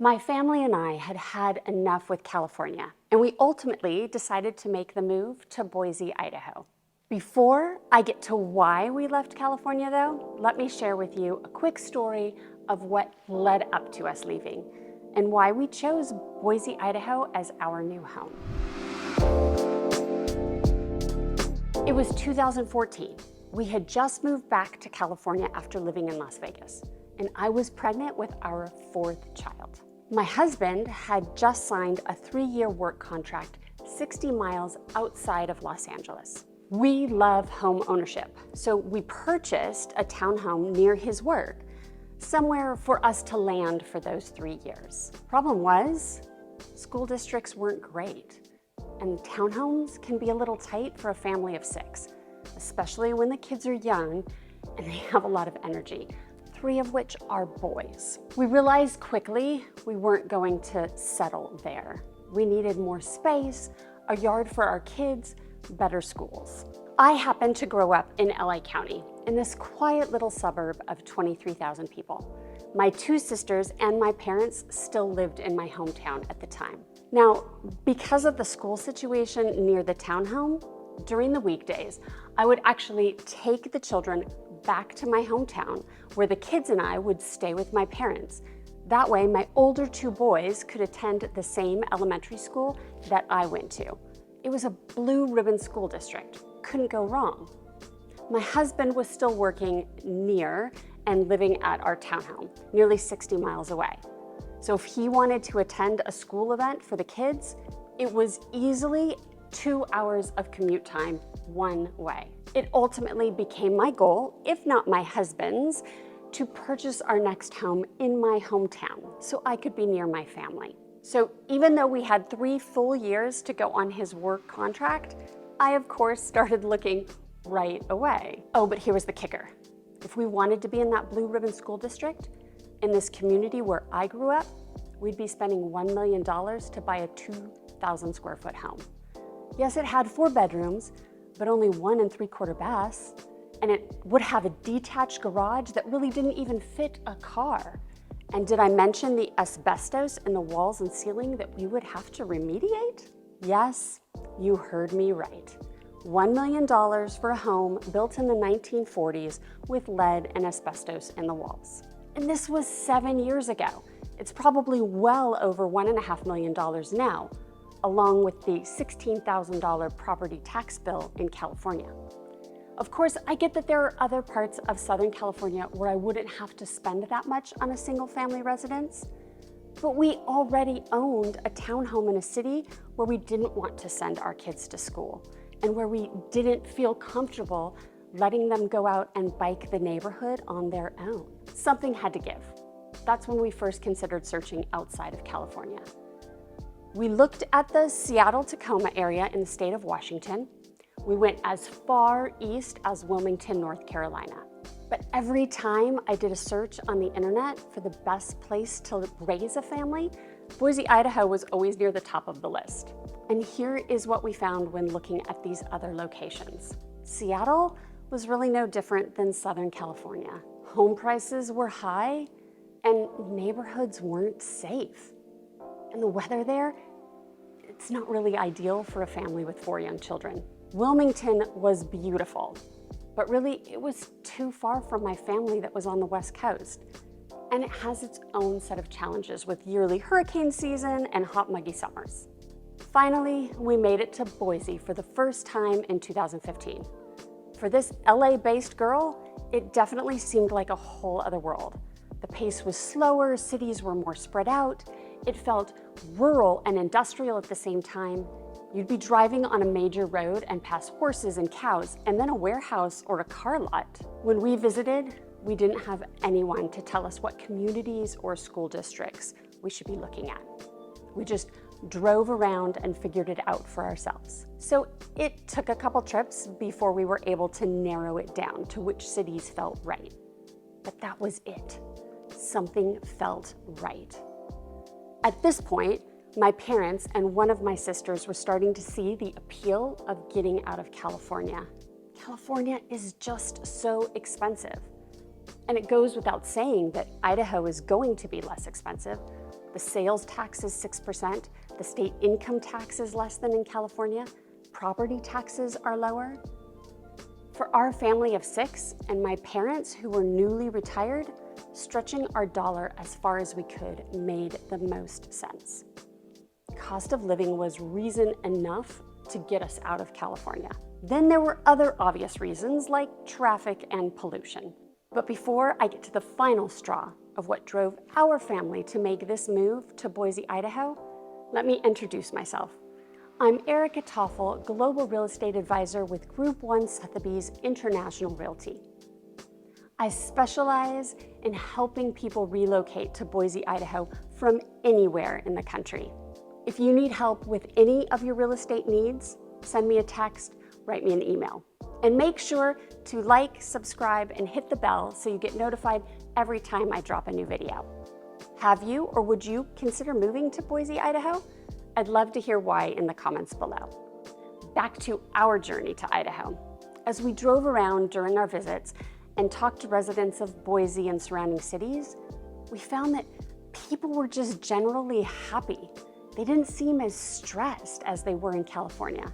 My family and I had had enough with California, and we ultimately decided to make the move to Boise, Idaho. Before I get to why we left California though, let me share with you a quick story of what led up to us leaving and why we chose Boise, Idaho as our new home. It was 2014. We had just moved back to California after living in Las Vegas, and I was pregnant with our fourth child. My husband had just signed a 3-year work contract 60 miles outside of Los Angeles. We love home ownership, so we purchased a townhome near his work, somewhere for us to land for those 3 years. Problem was, school districts weren't great, and townhomes can be a little tight for a family of 6, especially when the kids are young and they have a lot of energy. 3 of which are boys. We realized quickly we weren't going to settle there. We needed more space, a yard for our kids, better schools. I happened to grow up in LA County, in this quiet little suburb of 23,000 people. My 2 sisters and my parents still lived in my hometown at the time. Now, because of the school situation near the townhome, during the weekdays, I would actually take the children back to my hometown where the kids and I would stay with my parents. That way, my older 2 boys could attend the same elementary school that I went to. It was a blue ribbon school district. Couldn't go wrong. My husband was still working near and living at our townhome, nearly 60 miles away. So if he wanted to attend a school event for the kids, it was easily 2 hours of commute time one way. It ultimately became my goal, if not my husband's, to purchase our next home in my hometown so I could be near my family. So even though we had 3 full years to go on his work contract, I of course started looking right away. Oh, but here was the kicker. If we wanted to be in that blue ribbon school district, in this community where I grew up, we'd be spending $1 million to buy a 2,000 square foot home. Yes, it had 4 bedrooms, but only 1 3/4 baths, and it would have a detached garage that really didn't even fit a car. And did I mention the asbestos in the walls and ceiling that we would have to remediate? Yes, you heard me right. $1 million for a home built in the 1940s with lead and asbestos in the walls. And this was 7 years ago. It's probably well over $1.5 million now, along with the $16,000 property tax bill in California. Of course, I get that there are other parts of Southern California where I wouldn't have to spend that much on a single family residence, but we already owned a townhome in a city where we didn't want to send our kids to school and where we didn't feel comfortable letting them go out and bike the neighborhood on their own. Something had to give. That's when we first considered searching outside of California. We looked at the Seattle-Tacoma area in the state of Washington. We went as far east as Wilmington, North Carolina. But every time I did a search on the internet for the best place to raise a family, Boise, Idaho was always near the top of the list. And here is what we found when looking at these other locations. Seattle was really no different than Southern California. Home prices were high and neighborhoods weren't safe. And the weather there, it's not really ideal for a family with 4 young children. Wilmington was beautiful, but really it was too far from my family that was on the West Coast. And it has its own set of challenges with yearly hurricane season and hot, muggy summers. Finally, we made it to Boise for the first time in 2015. For this LA-based girl, it definitely seemed like a whole other world. The pace was slower, cities were more spread out. It felt rural and industrial at the same time. You'd be driving on a major road and pass horses and cows, and then a warehouse or a car lot. When we visited, we didn't have anyone to tell us what communities or school districts we should be looking at. We just drove around and figured it out for ourselves. So it took a couple trips before we were able to narrow it down to which cities felt right. But that was it. Something felt right. At this point, my parents and one of my sisters were starting to see the appeal of getting out of California. California is just so expensive. And it goes without saying that Idaho is going to be less expensive, The sales tax is 6%. The state income tax is less than in California. Property taxes are lower. For our family of 6 and my parents who were newly retired, stretching our dollar as far as we could made the most sense. Cost of living was reason enough to get us out of California. Then there were other obvious reasons like traffic and pollution. But before I get to the final straw of what drove our family to make this move to Boise, Idaho, let me introduce myself. I'm Erica-Toffel, Global Real Estate Advisor with Group 1 Sotheby's International Realty. I specialize in helping people relocate to Boise, Idaho from anywhere in the country. If you need help with any of your real estate needs, send me a text, write me an email. And make sure to like, subscribe, and hit the bell so you get notified every time I drop a new video. Have you or would you consider moving to Boise, Idaho? I'd love to hear why in the comments below. Back to our journey to Idaho. As we drove around during our visits and talked to residents of Boise and surrounding cities, we found that people were just generally happy. They didn't seem as stressed as they were in California.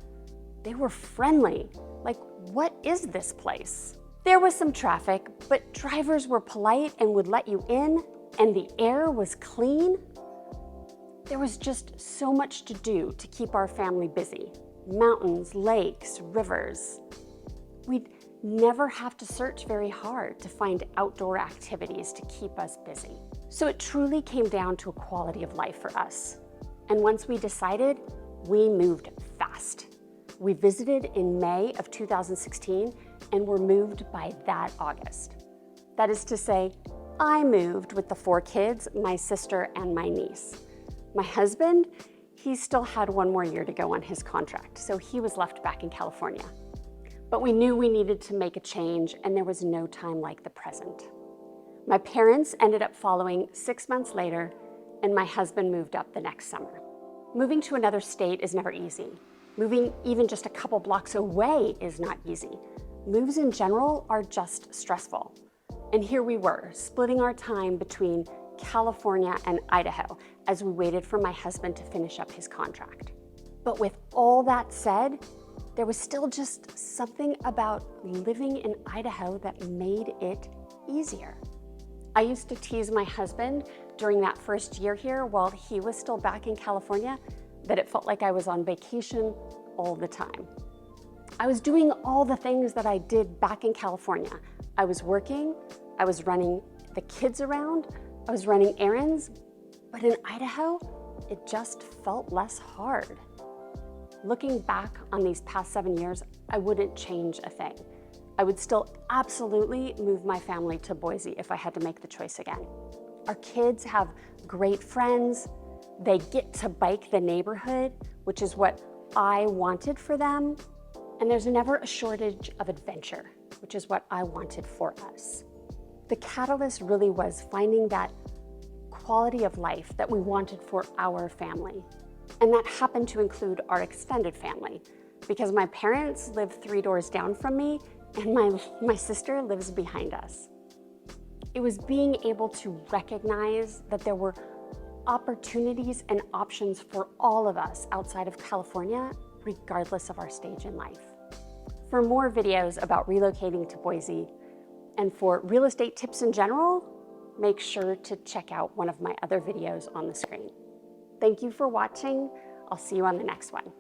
They were friendly. Like, what is this place? There was some traffic, but drivers were polite and would let you in, and the air was clean. There was just so much to do to keep our family busy. Mountains, lakes, rivers. We'd never have to search very hard to find outdoor activities to keep us busy. So it truly came down to a quality of life for us. And once we decided, we moved fast. We visited in May of 2016 and were moved by that August. That is to say, I moved with the 4 kids, my sister, and my niece. My husband, he still had 1 more year to go on his contract, so he was left back in California. But we knew we needed to make a change, and there was no time like the present. My parents ended up following 6 months later, and my husband moved up the next summer. Moving to another state is never easy. Moving even just a couple blocks away is not easy. Moves in general are just stressful. And here we were, splitting our time between California and Idaho as we waited for my husband to finish up his contract. But with all that said, there was still just something about living in Idaho that made it easier. I used to tease my husband during that first year here while he was still back in California that it felt like I was on vacation all the time. I was doing all the things that I did back in California. I was working, I was running the kids around, I was running errands, but in Idaho, it just felt less hard. Looking back on these past 7 years, I wouldn't change a thing. I would still absolutely move my family to Boise if I had to make the choice again. Our kids have great friends. They get to bike the neighborhood, which is what I wanted for them. And there's never a shortage of adventure, which is what I wanted for us. The catalyst really was finding that quality of life that we wanted for our family. And that happened to include our extended family, because my parents live 3 doors down from me and my sister lives behind us. It was being able to recognize that there were opportunities and options for all of us outside of California, regardless of our stage in life. For more videos about relocating to Boise and for real estate tips in general, make sure to check out one of my other videos on the screen. Thank you for watching. I'll see you on the next one.